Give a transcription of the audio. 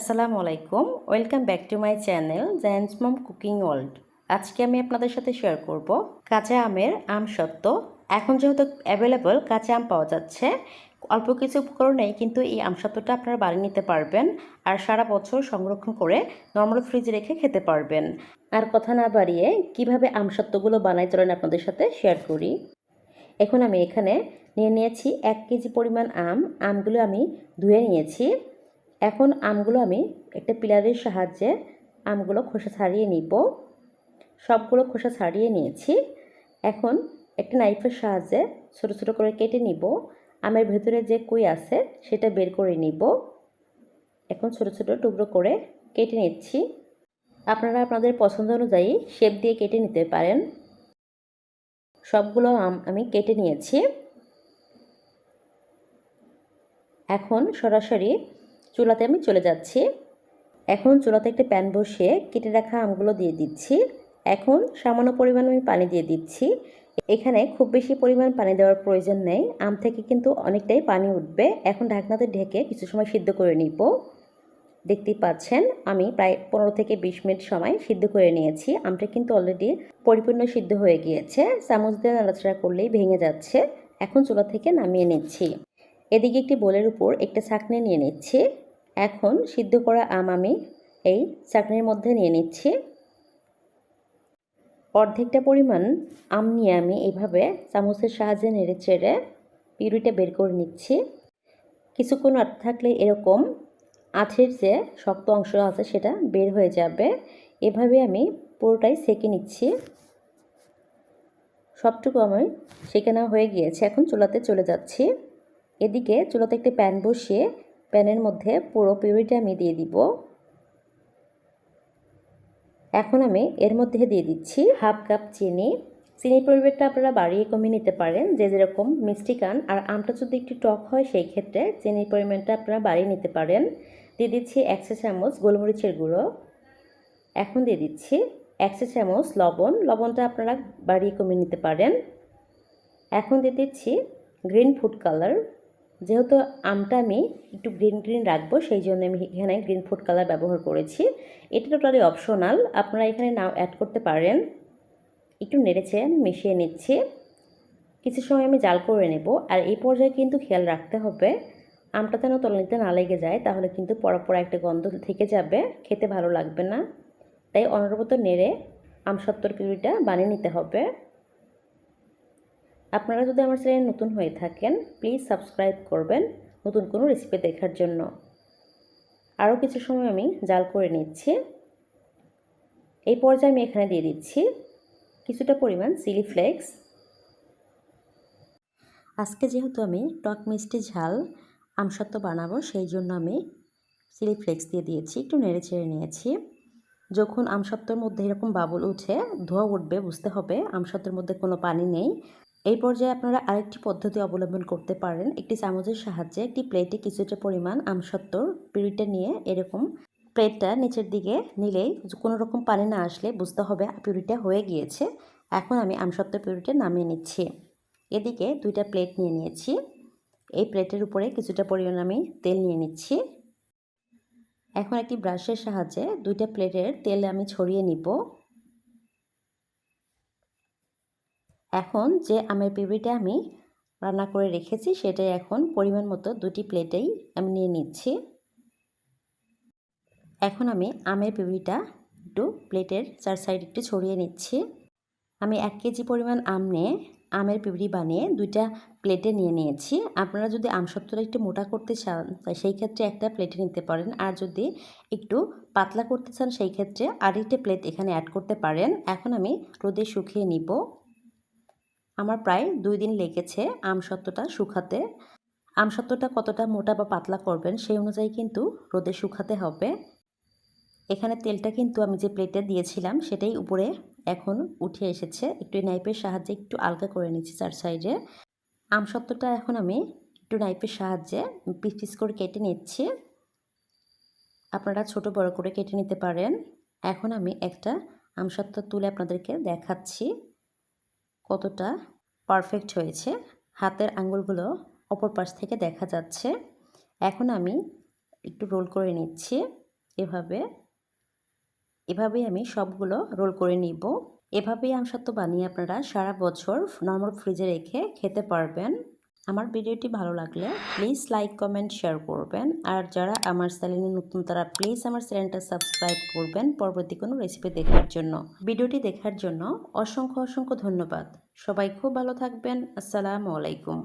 আসসালামু আলাইকুম, welcome back to my channel giants mom cooking world. আজকে আমি আপনাদের সাথে শেয়ার করব কাঁচা আমের আমসত্ত্ব। এখন যেহেতু অ্যাভেলেবল কাঁচা আম পাওয়া যাচ্ছে, অল্প কিছু উপকরণেই কিন্তু এই আমসত্ত্বটা আপনারা বানিয়ে নিতে পারবেন আর সারা বছর সংরক্ষণ করে নর্মাল ফ্রিজে রেখে খেতে পারবেন। আর কথা না বাড়িয়ে কিভাবে আমসত্ত্বগুলো বানাই চলেন আপনাদের সাথে শেয়ার করি। এখন আমি এখানে নিয়েছি 1 কেজি পরিমাণ আমগুলো আমি ধুয়ে নিয়েছি। এখন আমগুলো আমি একটা পিলারের সাহায্যে আমগুলো খোসা ছাড়িয়ে নিব। সবগুলো খোসা ছাড়িয়ে নিয়েছি। এখন একটা নাইফের সাহায্যে ছোট ছোট করে কেটে নিব। আমের ভেতরে যে কুই আছে সেটা বের করে নিব। এখন ছোট ছোট টুকরো করে কেটে নিচ্ছি। আপনারা আপনাদের পছন্দ অনুযায়ী শেপ দিয়ে কেটে নিতে পারেন। সবগুলো আম আমি কেটে নিয়েছি। এখন সরাসরি চুলাতে আমি চলে যাচ্ছি। এখন চুলাতে একটা প্যান বসিয়ে কেটে রাখা আমগুলো দিয়ে দিচ্ছি। এখন সামান্য পরিমাণ আমি পানি দিয়ে দিচ্ছি। এখানে খুব বেশি পরিমাণ পানি দেওয়ার প্রয়োজন নেই, আম থেকে কিন্তু অনেকটাই পানি উঠবে। এখন ঢাকনাতে ঢেকে কিছু সময় সিদ্ধ করে নিব। দেখতেই পাচ্ছেন আমি প্রায় 15 থেকে 20 মিনিট সময় সিদ্ধ করে নিয়েছি। আমটা কিন্তু অলরেডি পরিপূর্ণ সিদ্ধ হয়ে গিয়েছে, চামচ দিয়ে নাড়াচাড়া করলেই ভেঙে যাচ্ছে। এখন চুলা থেকে নামিয়ে নিচ্ছি। এদিকে একটি বোলের উপর একটা ছাঁকনি নিয়ে নিচ্ছি। এখন সিদ্ধ করা আম আমি এই ছাঁকনির মধ্যে নিয়ে নিচ্ছি। অর্ধেকটা পরিমাণ আম নিয়ে আমি এইভাবে চামচের সাহায্যে নেড়ে চেড়ে পিউরিটা বের করে নিচ্ছি। কিছুক্ষণ আটকে থাকলে এরকম আঁশের যে শক্ত অংশ আছে সেটা বের হয়ে যাবে। এভাবে আমি পুরোটাই সেঁকে নিচ্ছি। সবটুকু আমি সেঁকে নেওয়া হয়ে গিয়েছে। এখন চুলাতে চলে যাচ্ছি। এদিকে চুলাতে একটি প্যান বসিয়ে প্যানের মধ্যে পুরো পিউরিটা আমি দিয়ে দিব। এখন আমি এর মধ্যে দিয়ে দিচ্ছি হাফ কাপ চিনি। চিনির পরিমাণটা আপনারা বাড়িয়ে কমিয়ে নিতে পারেন, যে যেরকম মিষ্টি খান। আর আমটা যদি একটু টক হয় সেই ক্ষেত্রে চিনির পরিমাণটা আপনারা বাড়িয়ে নিতে পারেন। দিয়ে দিচ্ছি 1 চা চামচ গোলমরিচের গুঁড়ো। এখন দিয়ে দিচ্ছি 1 চা চামচ লবণ। লবণটা আপনারা বাড়িয়ে কমিয়ে নিতে পারেন। এখন দিয়ে দিচ্ছি গ্রিন ফুড কালার। যেহেতু আমটা আমি একটু গ্রিন গ্রিন রাখবো সেই জন্য আমি এখানে গ্রিন ফুড কালার ব্যবহার করেছি। এটা টোটালি অপশনাল, আপনারা এখানে নাও অ্যাড করতে পারেন। একটু নেড়েছে মিশিয়ে নিচ্ছি। কিছু সময় আমি জাল করে নেব। আর এই পর্যায়ে কিন্তু খেয়াল রাখতে হবে আমটা যেন তলানিতে না লেগে যায়, তাহলে কিন্তু পড়া একটা গন্ধ থেকে যাবে, খেতে ভালো লাগবে না। তাই অনবরত নেড়ে আমসত্ত্বর পিউরিটা বানিয়ে নিতে হবে। আপনারা যদি আমার চ্যানেলে নতুন হয়ে থাকেন প্লিজ সাবস্ক্রাইব করবেন নতুন কোনো রেসিপি দেখার জন্য। আরও কিছু সময় আমি জাল করে নিচ্ছি। এই পর্যায়ে আমি এখানে দিয়ে দিচ্ছি কিছুটা পরিমাণ চিলি ফ্লেক্স। আজকে যেহেতু আমি টক মিষ্টি ঝাল আমসত্ত্ব বানাবো সেই জন্য আমি চিলি ফ্লেক্স দিয়ে দিয়েছি। একটু নেড়ে চেড়ে নিয়েছি। যখন আমসত্ত্বর মধ্যে এরকম বাবুল উঠে ধোঁয়া উঠবে বুঝতে হবে আমসত্ত্বের মধ্যে কোনো পানি নেই। এই পর্যায়ে আপনারা আরেকটি পদ্ধতি অবলম্বন করতে পারেন। একটি চামচের সাহায্যে একটি প্লেটে কিছুটা পরিমাণ আমসত্ত্বর পিউরিটা নিয়ে এরকম প্লেটটা নিচের দিকে নিলেই কোনো রকম পানি না আসলে বুঝতে হবে পিউরিটা হয়ে গিয়েছে। এখন আমি আমসত্ত্বর পিউরিটা নামিয়ে নিচ্ছি। এদিকে 2টা প্লেট নিয়ে নিয়েছি। এই প্লেটের উপরে কিছুটা পরিমাণ আমি তেল নিয়ে নিচ্ছি। এখন একটি ব্রাশের সাহায্যে 2টা প্লেটের তেল আমি ছড়িয়ে নিব। এখন যে আমের পিউরিটা আমি রান্না করে রেখেছি সেটাই এখন পরিমাণ মতো 2টি প্লেটেই আমি নিয়ে নিচ্ছি। এখন আমি আমের পিউরিটা একটু প্লেটের 4 সাইড একটু ছড়িয়ে নিচ্ছি। আমি 1 কেজি পরিমাণ আম নিয়ে আমের পিউরি বানিয়ে 2টা প্লেটে নিয়ে নিয়েছি। আপনারা যদি আমসত্ত্বটা একটু মোটা করতে চান সেই ক্ষেত্রে একটা প্লেটে নিতে পারেন, আর যদি একটু পাতলা করতে চান সেই ক্ষেত্রে আরেকটা প্লেট এখানে অ্যাড করতে পারেন। এখন আমি রোদে শুকিয়ে নিব। আমার প্রায় 2 দিন লেগেছে আমসত্ত্বটা শুকাতে। আমসত্ত্বটা কতটা মোটা বা পাতলা করবেন সেই অনুযায়ী কিন্তু রোদে শুকাতে হবে। এখানে তেলটা কিন্তু আমি যে প্লেটে দিয়েছিলাম সেটাই উপরে এখন উঠে এসেছে। একটু নাইফের সাহায্যে একটু আলগা করে নিচ্ছি 4 সাইডে। আমসত্ত্বটা এখন আমি একটু নাইফের সাহায্যে পিস পিস করে কেটে নিচ্ছি। আপনারা ছোট বড় করে কেটে নিতে পারেন। এখন আমি একটা আমসত্ত্ব তুলে আপনাদেরকে দেখাচ্ছি কতটা পারফেক্ট হয়েছে। হাতের আঙ্গুলগুলো অপর পাশ থেকে দেখা যাচ্ছে। এখন আমি একটু রোল করে নিচ্ছি। এভাবেই আমি সবগুলো রোল করে নিব। এভাবেই আমসত্ত্ব বানিয়ে আপনারা সারা বছর নরমাল ফ্রিজে রেখে খেতে পারবেন। আমার ভিডিওটি ভালো লাগলে প্লিজ লাইক, কমেন্ট, শেয়ার করবেন। আর যারা আমার চ্যানেলে নতুন তারা প্লিজ আমার চ্যানেলটা সাবস্ক্রাইব করবেন পরবর্তী কোনো রেসিপি দেখার জন্য। ভিডিওটি দেখার জন্য অসংখ্য ধন্যবাদ। সবাই খুব ভালো থাকবেন। আসসালামু আলাইকুম।